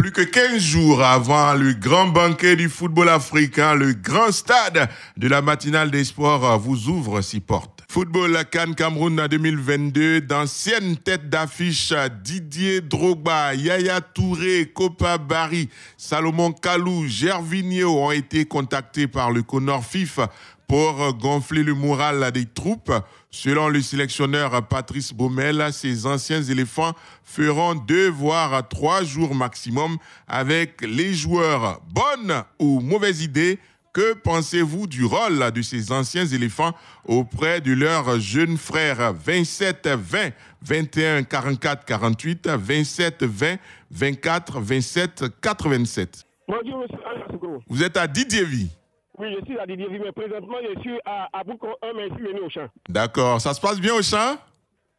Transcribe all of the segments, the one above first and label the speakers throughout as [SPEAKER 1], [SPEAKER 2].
[SPEAKER 1] Plus que 15 jours avant le grand banquet du football africain, le grand stade de la matinale des sports vous ouvre ses portes. Football CAN Cameroun 2022, d'anciennes têtes d'affiche Didier Drogba, Yaya Touré, Kopa Barry, Salomon Kalou, Gervinho ont été contactés par le CONOR FIF pour gonfler le moral des troupes. Selon le sélectionneur Patrice Baumel, ces anciens éléphants feront 2 voire 3 jours maximum avec les joueurs. Bonne ou mauvaise idée? Que pensez-vous du rôle de ces anciens éléphants auprès de leurs jeunes frères? 27 20 21 44 48 27 20 24 27 87.
[SPEAKER 2] Bonjour, monsieur Alain.
[SPEAKER 1] Vous êtes à Didier-Vie.
[SPEAKER 2] Oui, je suis à Didier-Vie, mais présentement, je suis à Boucon 1, mais je suis venu au champ.
[SPEAKER 1] D'accord. Ça se passe bien au champ?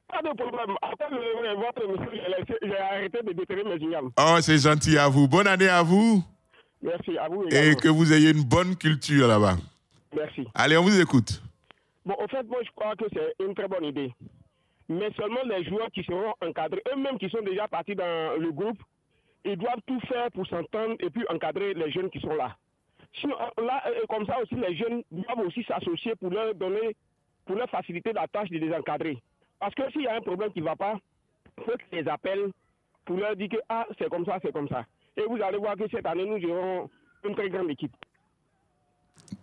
[SPEAKER 2] Pas de problème. Après votre monsieur, j'ai arrêté de déterrer mes ignames.
[SPEAKER 1] Oh, c'est gentil à vous. Bonne année à vous.
[SPEAKER 2] Merci, à vous également.
[SPEAKER 1] Et que vous ayez une bonne culture là-bas.
[SPEAKER 2] Merci.
[SPEAKER 1] Allez, on vous écoute.
[SPEAKER 2] Bon, en fait, moi, je crois que c'est une très bonne idée. Mais seulement les joueurs qui seront encadrés, eux-mêmes qui sont déjà partis dans le groupe, ils doivent tout faire pour s'entendre et puis encadrer les jeunes qui sont là. Sinon, là, comme ça aussi, les jeunes doivent aussi s'associer pour leur donner, pour leur faciliter la tâche de les encadrer. Parce que s'il y a un problème qui ne va pas, il faut qu'ils les appellent pour leur dire que c'est comme ça, c'est comme ça. Et vous allez voir que cette année, nous aurons une très grande équipe.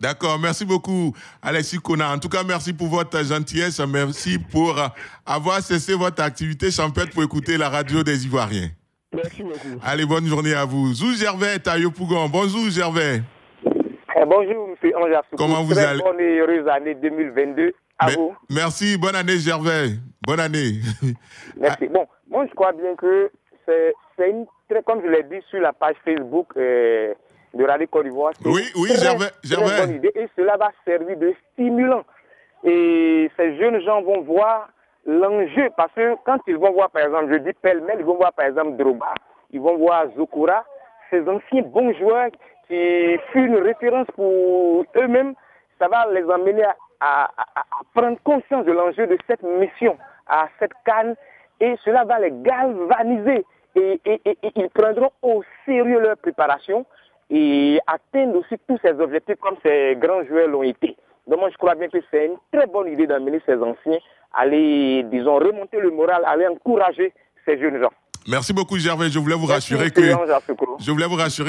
[SPEAKER 1] D'accord, merci beaucoup Alexis Kona. En tout cas, merci pour votre gentillesse, merci pour avoir cessé votre activité champêtre pour écouter la radio des Ivoiriens.
[SPEAKER 2] Merci beaucoup.
[SPEAKER 1] Allez, bonne journée à vous. Zou Gervais, Tayo Pougon. Bonjour Gervais.
[SPEAKER 3] Bonjour, M. Anja Soukou.
[SPEAKER 1] Comment vous allez?
[SPEAKER 3] Bonne et heureuse année 2022 à vous.
[SPEAKER 1] Merci, bonne année Gervais. Bonne année.
[SPEAKER 3] Merci. Bon, moi je crois bien que c'est une très, comme je l'ai dit sur la page Facebook de Radio Côte d'Ivoire, c'est
[SPEAKER 1] Gervais.
[SPEAKER 3] Très bonne idée et cela va servir de stimulant. Et ces jeunes gens vont voir l'enjeu parce que quand ils vont voir par exemple, je dis pêle-mêle, ils vont voir par exemple Drogba, ils vont voir Zokora, ces anciens bons joueurs qui fut une référence pour eux-mêmes, ça va les emmener à prendre conscience de l'enjeu de cette mission, à cette CAN, et cela va les galvaniser. Et ils prendront au sérieux leur préparation et atteindre aussi tous ces objectifs comme ces grands joueurs l'ont été. Donc moi je crois bien que c'est une très bonne idée d'amener ces anciens à aller, disons, remonter le moral, aller encourager ces jeunes gens.
[SPEAKER 1] Merci beaucoup Gervais, je voulais vous rassurer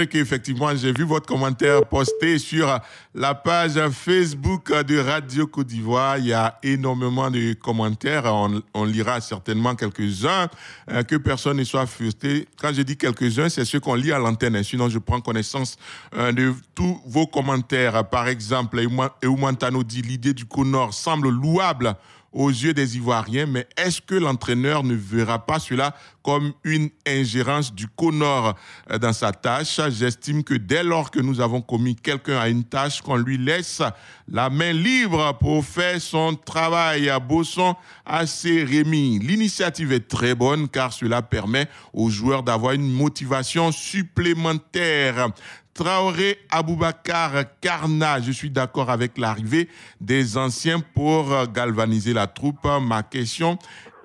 [SPEAKER 1] qu'effectivement j'ai vu votre commentaire posté sur la page Facebook de Radio Côte d'Ivoire. Il y a énormément de commentaires, on lira certainement quelques-uns, que personne ne soit frustré. Quand je dis quelques-uns, c'est ceux qu'on lit à l'antenne, sinon je prends connaissance de tous vos commentaires. Par exemple, Eumantano dit l'idée du CONOR semble louable aux yeux des Ivoiriens, mais est-ce que l'entraîneur ne verra pas cela comme une ingérence du CONOR dans sa tâche? J'estime que dès lors que nous avons commis quelqu'un à une tâche, qu'on lui laisse la main libre pour faire son travail. À Bosson, AC Rémy, l'initiative est très bonne car cela permet aux joueurs d'avoir une motivation supplémentaire. Traoré Aboubakar Karna, je suis d'accord avec l'arrivée des anciens pour galvaniser la troupe. Ma question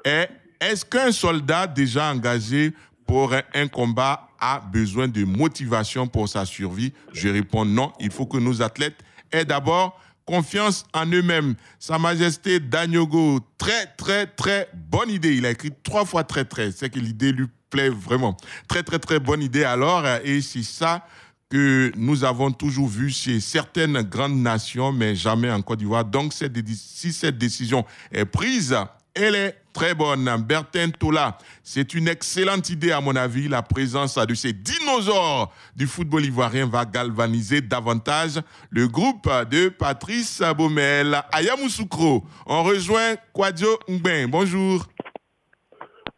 [SPEAKER 1] est, est-ce qu'un soldat déjà engagé pour un combat a besoin de motivation pour sa survie? Je réponds non, il faut que nos athlètes aient d'abord confiance en eux-mêmes. Sa Majesté Danyogo, très, très, très bonne idée. Il a écrit 3 fois très, très. C'est que l'idée lui plaît vraiment. Très, très, très bonne idée alors. Et c'est ça que nous avons toujours vu chez certaines grandes nations, mais jamais en Côte d'Ivoire. Donc, si cette décision est prise, elle est très bonne. Bertin Tola, c'est une excellente idée à mon avis. La présence de ces dinosaures du football ivoirien va galvaniser davantage le groupe de Patrice Baumel. Ayamoussoukro, on rejoint Kwadjo Ngben. Bonjour.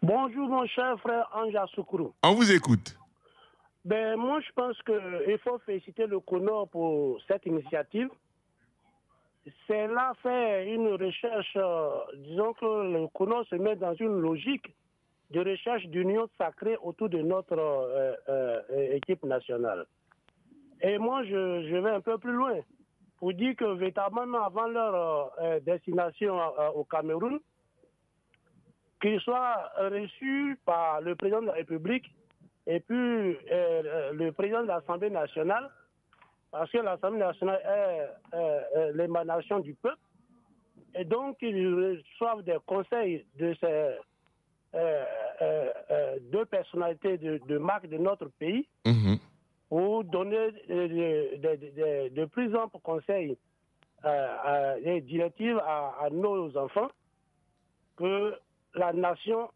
[SPEAKER 4] Bonjour mon cher frère Anja Soukourou.
[SPEAKER 1] On vous écoute.
[SPEAKER 4] Moi, je pense qu'il faut féliciter le CONOR pour cette initiative. C'est là faire une recherche, disons que le CONOR se met dans une logique de recherche d'union sacrée autour de notre équipe nationale. Et moi, je vais un peu plus loin pour dire que véritablement avant leur destination au Cameroun, qu'ils soient reçus par le président de la République et puis le président de l'Assemblée nationale, parce que l'Assemblée nationale est l'émanation du peuple, et donc ils reçoivent des conseils de ces deux personnalités de marque de notre pays pour donner de plus amples conseils et directives à nos enfants que la nation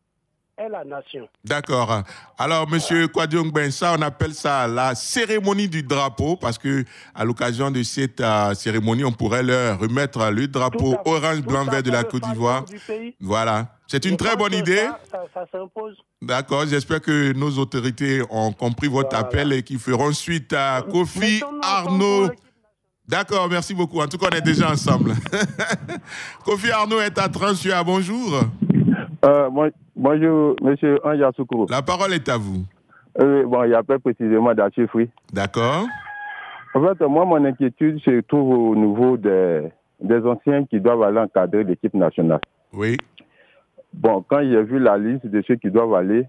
[SPEAKER 4] est la nation.
[SPEAKER 1] D'accord. Alors, Monsieur Kwadiong Bensa, on appelle ça la cérémonie du drapeau, parce que à l'occasion de cette cérémonie, on pourrait leur remettre le drapeau orange, blanc, vert de la Côte d'Ivoire. Voilà. C'est une très bonne idée.
[SPEAKER 4] Ça s'impose.
[SPEAKER 1] D'accord. J'espère que nos autorités ont compris votre appel et qu'ils feront suite à Kofi Arnaud. D'accord, merci beaucoup. En tout cas, on est déjà ensemble. Kofi Arnaud est à Transua. Bonjour.
[SPEAKER 5] Bonjour, monsieur Anja Soukoro.
[SPEAKER 1] La parole est à vous.
[SPEAKER 5] Bon, il appelle précisément d'Achifri.
[SPEAKER 1] D'accord.
[SPEAKER 5] En fait, moi, mon inquiétude se trouve au niveau des anciens qui doivent aller encadrer l'équipe nationale.
[SPEAKER 1] Oui.
[SPEAKER 5] Bon, quand j'ai vu la liste de ceux qui doivent aller,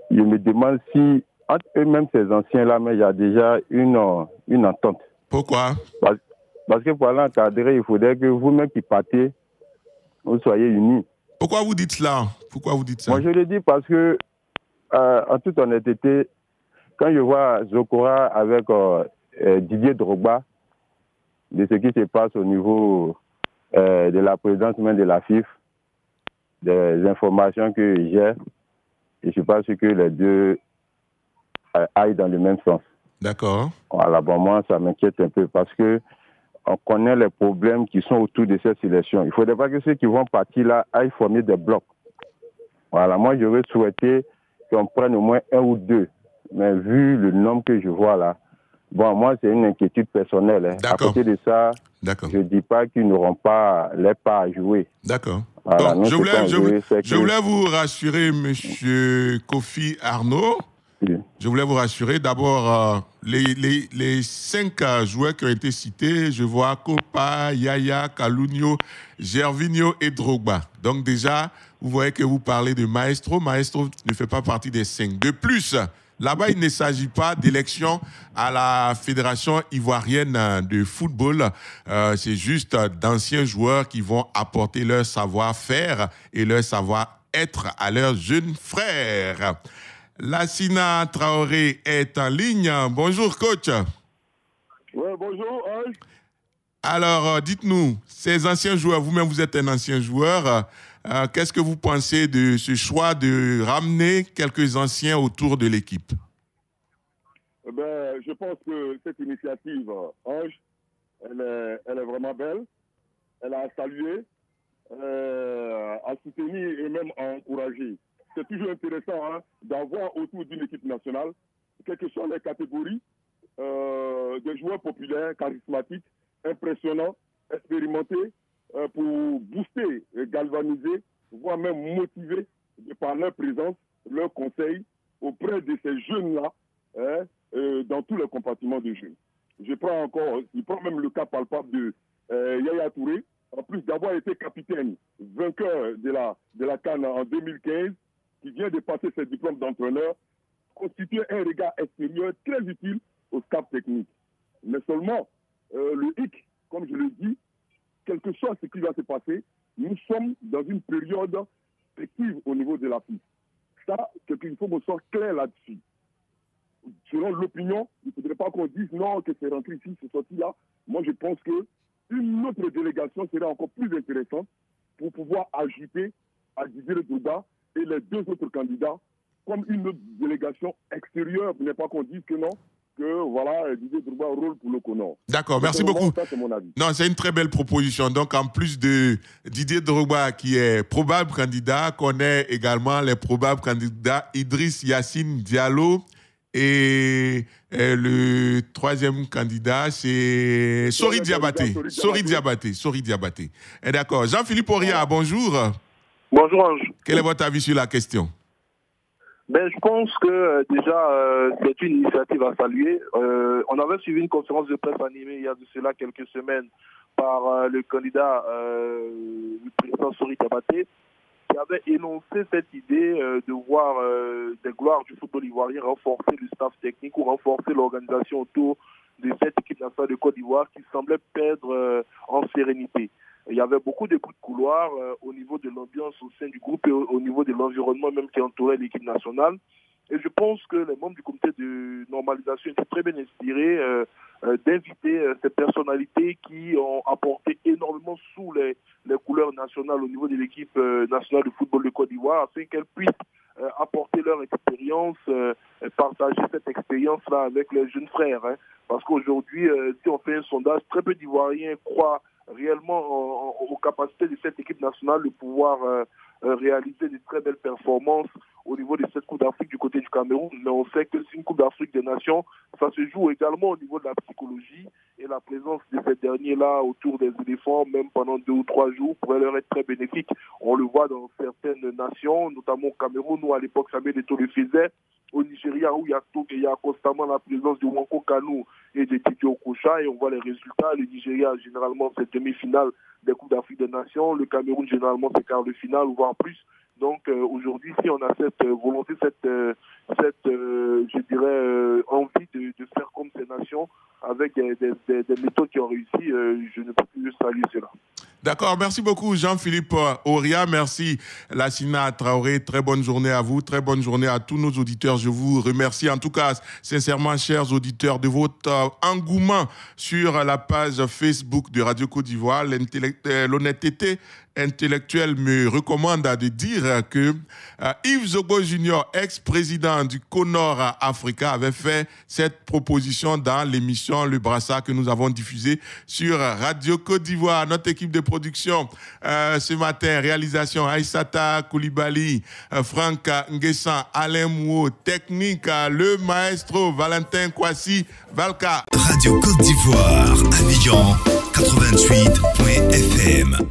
[SPEAKER 5] je me demande si, entre eux-mêmes, ces anciens-là, mais il y a déjà une entente.
[SPEAKER 1] Pourquoi?
[SPEAKER 5] Parce que pour aller encadrer, il faudrait que vous-même qui partez, vous soyez unis.
[SPEAKER 1] Pourquoi vous dites cela? Pourquoi vous dites ça?
[SPEAKER 5] Moi, je le dis parce que, en toute honnêteté, quand je vois Zokora avec Didier Drogba, de ce qui se passe au niveau de la présidence même de la FIF, des informations que j'ai, je ne suis pas sûr que les deux aillent dans le même sens.
[SPEAKER 1] D'accord.
[SPEAKER 5] Voilà, bon, moi, ça m'inquiète un peu parce que on connaît les problèmes qui sont autour de cette sélection. Il ne faudrait pas que ceux qui vont partir là aillent former des blocs. Voilà, moi, j'aurais souhaité qu'on prenne au moins un ou deux. Mais vu le nombre que je vois là, bon, moi, c'est une inquiétude personnelle. Hein. À côté de ça, je ne dis pas qu'ils n'auront pas les pas à jouer.
[SPEAKER 1] D'accord.
[SPEAKER 5] Voilà,
[SPEAKER 1] donc, je voulais vous rassurer, monsieur Kofi Arnaud. Oui. Je voulais vous rassurer. D'abord, les 5 joueurs qui ont été cités, je vois Kopa, Yaya, Kalunio, Gervinho et Drogba. Donc déjà, vous voyez que vous parlez de Maestro. Maestro ne fait pas partie des 5. De plus, là-bas, il ne s'agit pas d'élection à la Fédération ivoirienne de football. C'est juste d'anciens joueurs qui vont apporter leur savoir-faire et leur savoir-être à leurs jeunes frères. Lassina Traoré est en ligne. Bonjour, coach.
[SPEAKER 2] Oui, bonjour.
[SPEAKER 1] Alors, dites-nous, ces anciens joueurs, vous-même, vous êtes un ancien joueur. Qu'est-ce que vous pensez de ce choix de ramener quelques anciens autour de l'équipe?
[SPEAKER 6] Je pense que cette initiative, Ange, elle est vraiment belle. Elle a salué, à soutenir et même à encourager. C'est toujours intéressant d'avoir autour d'une équipe nationale, quelles que soient les catégories, des joueurs populaires, charismatiques, impressionnants, expérimentés, pour booster, galvaniser, voire même motiver par leur présence, leur conseil auprès de ces jeunes-là, dans tous les compartiments de jeu. Je prends même le cas palpable de Yaya Touré, en plus d'avoir été capitaine, vainqueur de la CAN en 2015, qui vient de passer ses diplômes d'entraîneur, constitue un regard extérieur très utile au staff technique. Mais seulement, le hic, comme je le dis, quel que soit ce qui va se passer, nous sommes dans une période festive au niveau de la FIF. Ça, il faut qu'on soit clair là-dessus. Selon l'opinion, il ne faudrait pas qu'on dise non, que c'est rentré ici, c'est sorti là. Moi, je pense qu'une autre délégation serait encore plus intéressante pour pouvoir ajouter à Didier Drogba et les 2 autres candidats comme une autre délégation extérieure, pour ne pas qu'on dise que non, que voilà, Didier Drogba roule pour le Conor.
[SPEAKER 1] D'accord, merci beaucoup.
[SPEAKER 6] Ça, c'est mon avis.
[SPEAKER 1] Non, c'est une très belle proposition. Donc, en plus de Didier Drogba, qui est probable candidat, qu'on ait également les probables candidats Idriss Yassine Diallo et le 3e candidat, c'est Sori Diabaté. Sori Diabaté. D'accord. Jean-Philippe Oria, bonjour.
[SPEAKER 7] Bonjour Ange.
[SPEAKER 1] Quel est votre avis sur la question?
[SPEAKER 7] Je pense que déjà c'est une initiative à saluer. On avait suivi une conférence de presse animée il y a de cela quelques semaines par le candidat du président Sori Diabaté, qui qui avait énoncé cette idée de voir des gloires du football ivoirien renforcer le staff technique ou renforcer l'organisation autour de cette équipe nationale de Côte d'Ivoire qui semblait perdre en sérénité. Il y avait beaucoup de bruits de couloir au niveau de l'ambiance au sein du groupe et au niveau de l'environnement même qui entourait l'équipe nationale. Et je pense que les membres du comité de normalisation étaient très bien inspirés d'inviter ces personnalités qui ont apporté énormément sous les couleurs nationales au niveau de l'équipe nationale de football de Côte d'Ivoire afin qu'elles puissent apporter leur expérience, partager cette expérience-là avec les jeunes frères. Hein. Parce qu'aujourd'hui, si on fait un sondage, très peu d'Ivoiriens croient réellement aux capacités de cette équipe nationale de pouvoir réaliser de très belles performances au niveau de cette Coupe d'Afrique du côté du Cameroun. Mais on sait que c'est une Coupe d'Afrique des Nations, ça se joue également au niveau de la psychologie et la présence de ces derniers-là autour des éléphants, même pendant 2 ou 3 jours, pourrait leur être très bénéfique. On le voit dans certaines nations, notamment au Cameroun, où à l'époque Samuel Eto'o le faisait. Au Nigeria, où il y a constamment la présence de Nwankwo Kanu et de Titi Okocha, et on voit les résultats. Le Nigeria, généralement, c'est demi-finale des Coupes d'Afrique des Nations. Le Cameroun, généralement, c'est quart de finale, voire plus. Donc, aujourd'hui, si on a cette volonté, je dirais, envie de faire comme ces nations, avec des méthodes qui ont réussi, je ne peux plus saluer cela.
[SPEAKER 1] D'accord, merci beaucoup Jean-Philippe Oria, merci Lassina Traoré, très bonne journée à vous, très bonne journée à tous nos auditeurs. Je vous remercie en tout cas sincèrement, chers auditeurs, de votre engouement sur la page Facebook de Radio Côte d'Ivoire. L'honnêteté intellectuelle me recommande de dire que Yves Zogo Junior, ex-président du Conor Africa, avait fait cette proposition dans l'émission Le Brassard que nous avons diffusée sur Radio Côte d'Ivoire. Notre équipe de production ce matin, réalisation Aïssata Koulibaly, Franck Nguessan, Alain Mouo, technique, le maestro Valentin Kwasi Valka.
[SPEAKER 8] Radio Côte d'Ivoire, Abidjan 88.fm.